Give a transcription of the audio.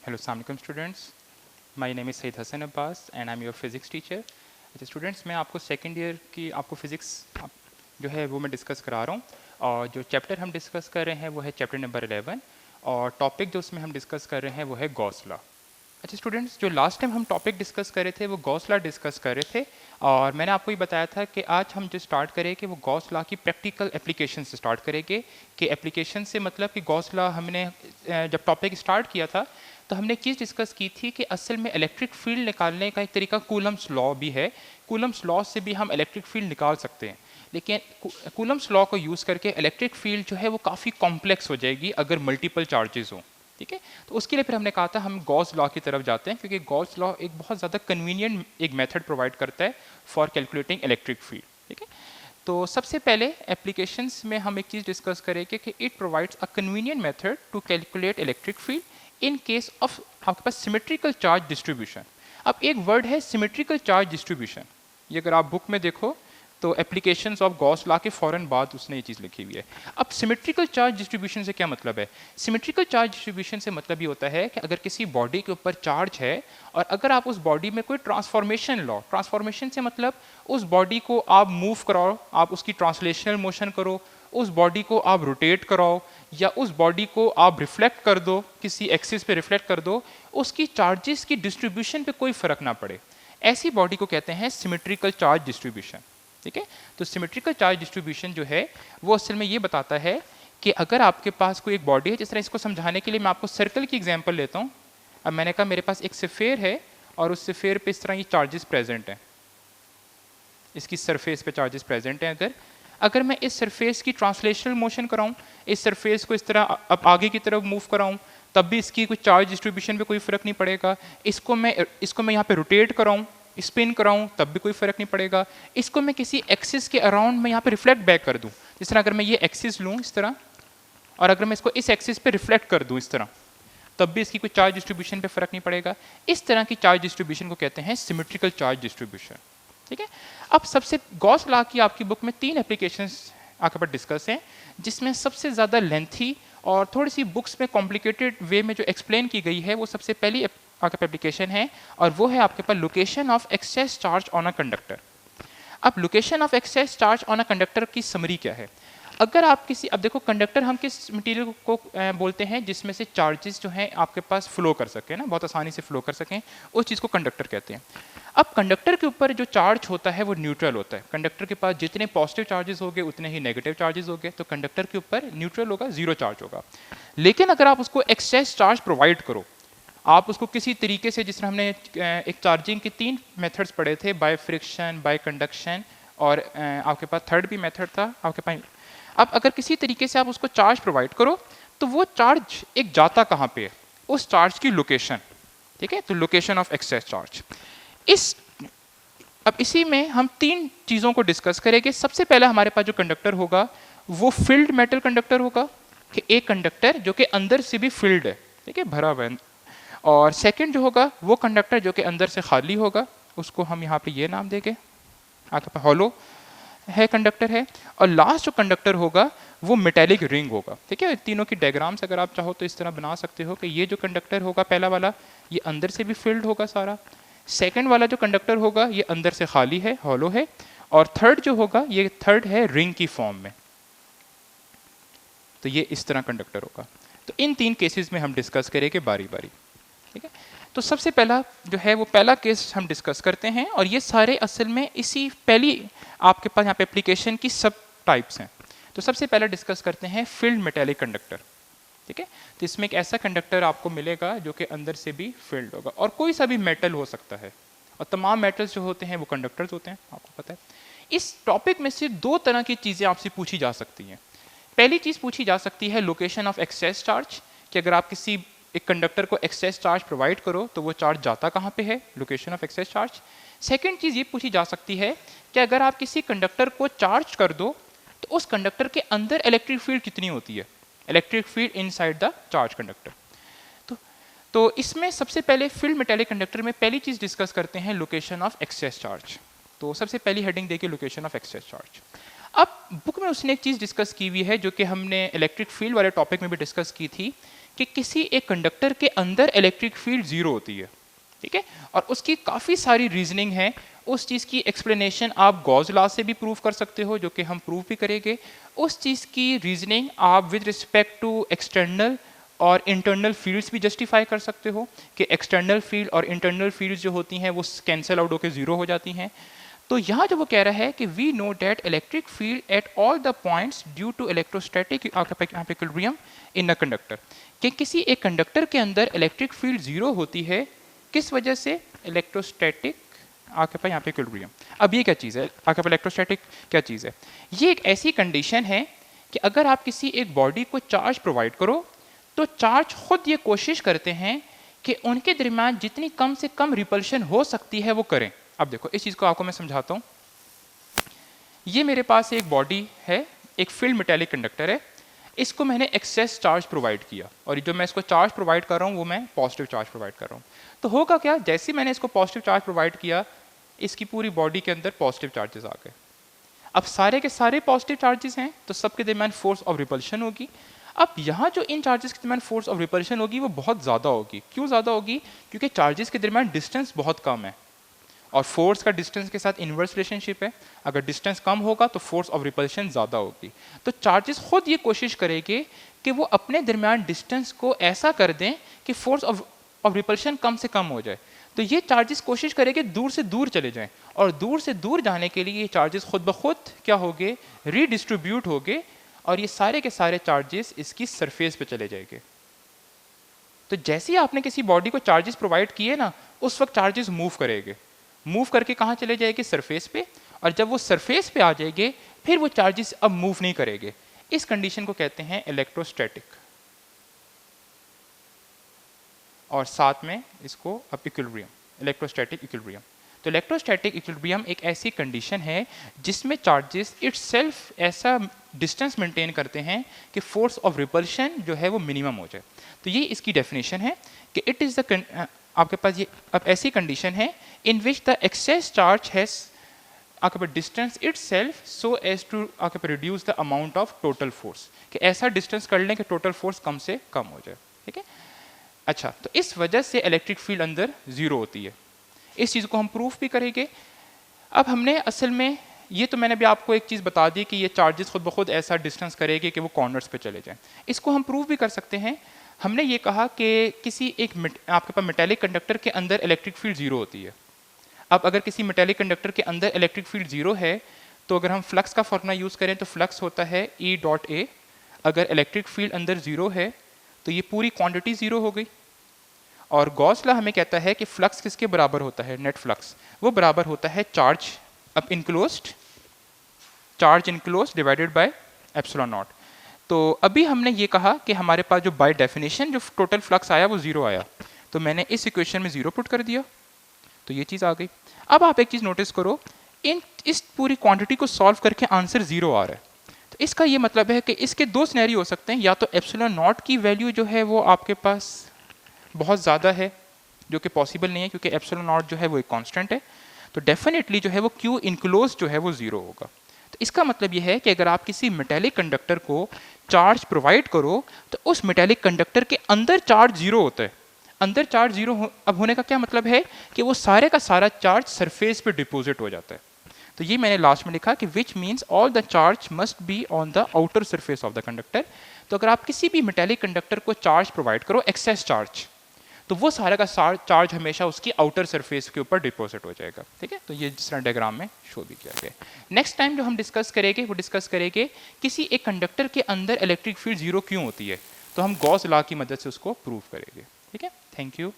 Hello, Assalamualaikum students. My name is Said Hassan Abbas and I'm your physics teacher. अच्छा students, मैं आपको second year की आपको physics जो है वो मैं डिस्कस करा रहा हूँ और जो चैप्टर हम डिस्कस कर रहे हैं वो है चैप्टर नंबर 11 और टॉपिक जो उसमें हम डिस्कस कर रहे हैं वो है गॉस लॉ। अच्छा स्टूडेंट्स, जो लास्ट टाइम हम टॉपिक डिस्कस कर रहे थे वो गॉस लॉ डिस्कस कर रहे थे और मैंने आपको ये बताया था कि आज हम जो स्टार्ट करेंगे वो गॉस लॉ की प्रैक्टिकल एप्लीकेशन से स्टार्ट करेंगे। कि एप्लीकेशन से मतलब कि गॉस लॉ हमने जब टॉपिक स्टार्ट किया था तो हमने चीज़ डिस्कस की थी कि असल में इलेक्ट्रिक फील्ड निकालने का एक तरीका कूलम्स लॉ भी है। कूलम्स लॉ से भी हम इलेक्ट्रिक फील्ड निकाल सकते हैं, लेकिन कूलम्स लॉ को यूज़ करके इलेक्ट्रिक फील्ड जो है वो काफ़ी कॉम्प्लेक्स हो जाएगी अगर मल्टीपल चार्जेस हों। ठीक है, तो उसके लिए फिर हमने कहा था हम गॉस लॉ की तरफ जाते हैं, क्योंकि गॉस लॉ एक बहुत ज़्यादा कन्वीनियंट एक मेथड प्रोवाइड करता है फॉर कैलकुलेटिंग इलेक्ट्रिक फील्ड। ठीक है, तो सबसे पहले एप्लीकेशंस में हम एक चीज़ डिस्कस करेंगे कि it provides a convenient method to calculate electric field in case of आपके पास सिमेट्रिकल चार्ज डिस्ट्रीब्यूशन। अब एक वर्ड है सिमेट्रिकल चार्ज डिस्ट्रीब्यूशन, ये अगर आप बुक में देखो तो एप्लीकेशंस ऑफ गॉस लॉ के फ़ौरन बाद उसने ये चीज़ लिखी हुई है। अब सिमेट्रिकल चार्ज डिस्ट्रीब्यूशन से क्या मतलब है? सिमेट्रिकल चार्ज डिस्ट्रीब्यूशन से मतलब ये होता है कि अगर किसी बॉडी के ऊपर चार्ज है और अगर आप उस बॉडी में कोई ट्रांसफॉर्मेशन लो, ट्रांसफॉर्मेशन से मतलब उस बॉडी को आप मूव कराओ, आप उसकी ट्रांसलेशनल मोशन करो, उस बॉडी को आप रोटेट कराओ या उस बॉडी को आप रिफ्लेक्ट कर दो, किसी एक्सिस पे रिफ्लेक्ट कर दो, उसकी चार्जेस की डिस्ट्रीब्यूशन पे कोई फर्क ना पड़े, ऐसी बॉडी को कहते हैं सिमेट्रिकल चार्ज डिस्ट्रीब्यूशन। ठीक है, तो सिमेट्रिकल चार्ज डिस्ट्रीब्यूशन जो है वो असल में ये बताता है कि अगर आपके पास कोई एक बॉडी है, जिस तरह इसको समझाने के लिए मैं आपको सर्कल की एग्जांपल लेता हूँ। अब मैंने कहा मेरे पास एक स्फीयर है और उस स्फीयर पे इस तरह ये चार्जेस प्रेजेंट हैं, इसकी सरफेस पे चार्जेस प्रेजेंट हैं। अगर अगर मैं इस सरफेस की ट्रांसलेशनल मोशन कराऊं, इस सरफेस को इस तरह अब आगे की तरफ मूव कराऊं, तब भी इसकी कोई चार्ज डिस्ट्रीब्यूशन पे कोई फर्क नहीं पड़ेगा। इसको मैं यहाँ पे रोटेट कराऊं, स्पिन कराऊं, तब भी कोई फर्क नहीं पड़ेगा। इसको मैं किसी एक्सिस के अराउंड में यहाँ पे रिफ्लेक्ट बैक कर दूं, जिस तरह अगर मैं ये एक्सिस लूँ इस तरह और अगर मैं इसको इस एक्सिस पे रिफ्लेक्ट कर दूं इस तरह, तब भी इसकी कोई चार्ज डिस्ट्रीब्यूशन पे फर्क नहीं पड़ेगा। इस तरह की चार्ज डिस्ट्रीब्यूशन को कहते हैं सिमेट्रिकल चार्ज डिस्ट्रीब्यूशन। ठीक है, अब सबसे गॉस लॉ की आपकी बुक में 3 एप्लीकेशंस आपके पास डिस्कस हैं, जिसमें सबसे ज़्यादा लेंथी और थोड़ी सी बुक्स में कॉम्प्लिकेटेड वे में जो एक्सप्लेन की गई है वो सबसे पहली आपके पास एप्लीकेशन है और वो है आपके पास location of excess charge on a conductor. अब location of excess charge on a conductor की समरी क्या है? अगर आप किसी, अब देखो कंडक्टर हम किस मटेरियल को बोलते हैं जिसमें से चार्जेस जो हैं आपके पास फ्लो कर सकें ना, बहुत आसानी से फ्लो कर सकें, उस चीज़ को कंडक्टर कहते हैं। अब कंडक्टर के ऊपर जो चार्ज होता है वो न्यूट्रल होता है। कंडक्टर के पास जितने पॉजिटिव चार्जेस होंगे उतने ही नेगेटिव चार्जेस होंगे, तो कंडक्टर के ऊपर न्यूट्रल होगा, जीरो चार्ज होगा। लेकिन अगर आप उसको एक्सेस चार्ज प्रोवाइड करो, आप उसको किसी तरीके से, जिस तरह हमने एक चार्जिंग के 3 मेथड्स पढ़े थे, बाय फ्रिक्शन, बाय कंडक्शन और आपके पास थर्ड भी मेथड था आपके पास। अब अगर किसी तरीके से आप उसको चार्ज प्रोवाइड करो तो वो चार्ज एक जाता कहाँ पे है, उस चार्ज की लोकेशन। ठीक है, तो लोकेशन ऑफ एक्सेस चार्ज। इस अब इसी में हम 3 चीज़ों को डिस्कस करेंगे। सबसे पहले हमारे पास जो कंडक्टर होगा वो फिल्ड मेटल कंडक्टर होगा, कि एक कंडक्टर जो कि अंदर से भी फिल्ड है, ठीक है, भरा हुआ है। और सेकंड जो होगा वो कंडक्टर जो कि अंदर से खाली होगा, उसको हम यहाँ पे ये नाम देंगे, आपके पास हॉलो है कंडक्टर है। और लास्ट जो कंडक्टर होगा वो मेटेलिक रिंग होगा। ठीक है, तीनों की डायग्राम्स अगर आप चाहो तो इस तरह बना सकते हो कि ये जो कंडक्टर होगा पहला वाला, ये अंदर से भी फिल्ड होगा सारा। सेकंड वाला जो कंडक्टर होगा ये अंदर से खाली है, हॉलो है। और थर्ड जो होगा ये थर्ड है रिंग की फॉर्म में, तो ये इस तरह कंडक्टर होगा। तो इन 3 केसेस में हम डिस्कस करेंगे बारी बारी। ठीक है, तो सबसे पहला जो है वो पहला केस हम डिस्कस करते हैं और ये सारे असल में इसी पहली आपके पास यहाँ पे एप्लीकेशन की सब टाइप्स हैं। तो सबसे पहला डिस्कस करते हैं फील्ड मेटेलिक कंडक्टर। ठीक है, तो इसमें एक ऐसा कंडक्टर आपको मिलेगा जो कि अंदर से भी फील्ड होगा और कोई सा भी मेटल हो सकता है, और तमाम मेटल्स जो होते हैं वो कंडक्टर्स होते हैं, आपको पता है। इस टॉपिक में से 2 तरह की चीज़ें आपसे पूछी जा सकती हैं। पहली चीज़ पूछी जा सकती है लोकेशन ऑफ एक्सेस चार्ज, कि अगर आप किसी एक कंडक्टर को एक्सेस चार्ज प्रोवाइड करो तो वो चार्ज जाता कहाँ पे है, location of excess charge. Second चीज़ ये पूछी जा सकती है कि अगर आप किसी कंडक्टर को चार्ज कर दो तो उस कंडक्टर के अंदर इलेक्ट्रिक फील्ड कितनी होती है, electric field inside the charge conductor. तो इसमें सबसे पहले फील्ड मेटेलिक कंडक्टर में पहली चीज़ डिस्कस करते हैं लोकेशन ऑफ एक्सेस चार्ज। तो सबसे पहली हेडिंग देखिए लोकेशन ऑफ एक्सेस चार्ज। अब बुक में उसने एक चीज़ डिस्कस की हुई है जो कि हमने इलेक्ट्रिक फील्ड वाले टॉपिक में भी डिस्कस की थी, कि किसी एक कंडक्टर के अंदर इलेक्ट्रिक फील्ड जीरो होती है, ठीक है, और उसकी काफ़ी सारी रीजनिंग है। उस चीज़ की एक्सप्लेनेशन आप गॉस लॉ से भी प्रूव कर सकते हो, जो कि हम प्रूव भी करेंगे। उस चीज़ की रीजनिंग आप विद रिस्पेक्ट टू एक्सटर्नल और इंटरनल फील्ड्स भी जस्टिफाई कर सकते हो कि एक्सटर्नल फील्ड और इंटरनल फील्ड्स जो होती हैं वो कैंसिल आउट होकर जीरो हो जाती हैं। तो यहाँ जो वो कह रहा है कि we know that electric field at all the points due to electrostatic equilibrium in a conductor, कि किसी एक कंडक्टर के अंदर इलेक्ट्रिक फील्ड जीरो होती है, किस वजह से? इलेक्ट्रोस्टैटिक आपके पास यहाँ पे इक्विलिब्रियम। अब ये क्या चीज़ है? आपके पास इलेक्ट्रोस्टैटिक क्या चीज़ है? ये एक ऐसी कंडीशन है कि अगर आप किसी एक बॉडी को चार्ज प्रोवाइड करो तो चार्ज खुद ये कोशिश करते हैं कि उनके दरमियान जितनी कम से कम रिपल्शन हो सकती है वो करें। अब देखो इस चीज़ को आपको मैं समझाता हूँ। ये मेरे पास एक बॉडी है, एक फील्ड मेटेलिक कंडक्टर है, इसको मैंने एक्सेस चार्ज प्रोवाइड किया और जो मैं इसको चार्ज प्रोवाइड कर रहा हूँ वो मैं पॉजिटिव चार्ज प्रोवाइड कर रहा हूँ। तो होगा क्या, जैसे ही मैंने इसको पॉजिटिव चार्ज प्रोवाइड किया इसकी पूरी बॉडी के अंदर पॉजिटिव चार्जेस आ गए। अब सारे के सारे पॉजिटिव चार्जेस हैं तो सबके दरमियान फोर्स ऑफ रिपल्शन होगी। अब यहाँ जो इन चार्जेस के दरमियान फोर्स ऑफ रिपल्शन होगी वो बहुत ज़्यादा होगी। क्यों ज़्यादा होगी? क्योंकि चार्जेस के दरमियान डिस्टेंस बहुत कम है और फोर्स का डिस्टेंस के साथ इन्वर्स रिलेशनशिप है। अगर डिस्टेंस कम होगा तो फोर्स ऑफ रिपल्शन ज़्यादा होगी। तो चार्जेस खुद ये कोशिश करेंगे कि वो अपने दरमियान डिस्टेंस को ऐसा कर दें कि फोर्स ऑफ रिपल्शन कम से कम हो जाए। तो ये चार्जेस कोशिश करेंगे दूर से दूर चले जाएं और दूर से दूर जाने के लिए ये चार्जेस खुद ब खुद क्या होंगे? रीडिस्ट्रीब्यूट होंगे और ये सारे के सारे चार्जेस इसकी सरफेस पे चले जाएंगे। तो जैसे ही आपने किसी बॉडी को चार्जेस प्रोवाइड किए ना, उस वक्त चार्जेस मूव करेंगे, मूव करके कहाँ चले जाएंगे? सरफेस पे। और जब वो सरफेस पे आ जाएंगे फिर वो चार्जेस अब मूव नहीं करेंगे। इस कंडीशन को कहते हैं इलेक्ट्रोस्टैटिक, और साथ में इसको अब इक्विलिब्रियम, इलेक्ट्रोस्टैटिक इक्विलिब्रियम। तो इलेक्ट्रोस्टैटिक इक्विलिब्रियम एक ऐसी कंडीशन है जिसमें चार्जेस इटसेल्फ ऐसा डिस्टेंस मेंटेन करते हैं कि फोर्स ऑफ रिपल्शन जो है वो मिनिमम हो जाए। तो ये इसकी डेफिनेशन है कि इट इज़ द, आपके पास ये अब ऐसी कंडीशन है in which the excess charge has आपके पास distance itself so as to आपके पास reduce the amount of total force, कि ऐसा डिस्टेंस कर लें कि टोटल फोर्स कम से कम हो जाए। ठीक है, अच्छा, तो इस वजह से इलेक्ट्रिक फील्ड अंदर जीरो होती है। इस चीज़ को हम प्रूफ भी करेंगे। अब हमने असल में ये तो मैंने भी आपको एक चीज़ बता दी कि ये चार्जेस खुद ब खुद ऐसा डिस्टेंस करेंगे कि वो कॉर्नर्स पे चले जाएं। इसको हम प्रूफ भी कर सकते हैं। हमने ये कहा कि किसी एक आपके पास मेटेलिक कंडक्टर के अंदर इलेक्ट्रिक फील्ड जीरो होती है। अब अगर किसी मेटेलिक कंडक्टर के अंदर इलेक्ट्रिक फील्ड जीरो है तो अगर हम फ्लक्स का फॉर्मूला यूज़ करें तो फ्लक्स होता है E डॉट A। अगर इलेक्ट्रिक फील्ड अंदर जीरो है तो ये पूरी क्वांटिटी जीरो हो गई। और गॉस लॉ हमें कहता है कि फ्लक्स किसके बराबर होता है? Net flux. वो बराबर होता है चार्ज अब enclosed, charge enclosed divided by epsilon not. तो अभी हमने ये कहा कि हमारे पास जो बाय डेफिनेशन जो टोटल फ्लक्स आया वो जीरो आया, तो मैंने इस इक्वेशन में जीरो पुट कर दिया तो ये चीज़ आ गई। अब आप एक चीज़ नोटिस करो, इस पूरी क्वांटिटी को सॉल्व करके आंसर जीरो आ रहा है। तो इसका ये मतलब है कि इसके दो सिनेरियो हो सकते हैं, या तो एप्सिलॉन नॉट की वैल्यू जो है वो आपके पास बहुत ज़्यादा है, जो कि पॉसिबल नहीं है क्योंकि एप्सिलॉन नॉट जो है वो एक कांस्टेंट है। तो डेफिनेटली जो है वो क्यू इनक्लोज जो है वो जीरो होगा। तो इसका मतलब ये है कि अगर आप किसी मेटेलिक कंडक्टर को चार्ज प्रोवाइड करो तो उस मेटेलिक कंडक्टर के अंदर चार्ज जीरो होता है। अंदर चार्ज जीरो अब होने का क्या मतलब है कि वो सारे का सारा चार्ज सरफेस पे डिपॉजिट हो जाता है। तो ये मैंने लास्ट में लिखा कि which means all the charge must be on the outer surface of the conductor. तो अगर आप किसी भी मेटेलिक कंडक्टर को चार्ज प्रोवाइड करो एक्सेस चार्ज, तो वो सारा का चार्ज हमेशा उसकी आउटर सरफेस के ऊपर डिपॉजिट हो जाएगा। ठीक है, तो ये जिस तरह डायग्राम में शो भी किया गया। नेक्स्ट टाइम जो हम डिस्कस करेंगे वो डिस्कस करेंगे किसी एक कंडक्टर के अंदर इलेक्ट्रिक फील्ड जीरो क्यों होती है, तो हम गॉस लॉ की मदद से उसको प्रूव करेंगे। ठीक है, थैंक यू।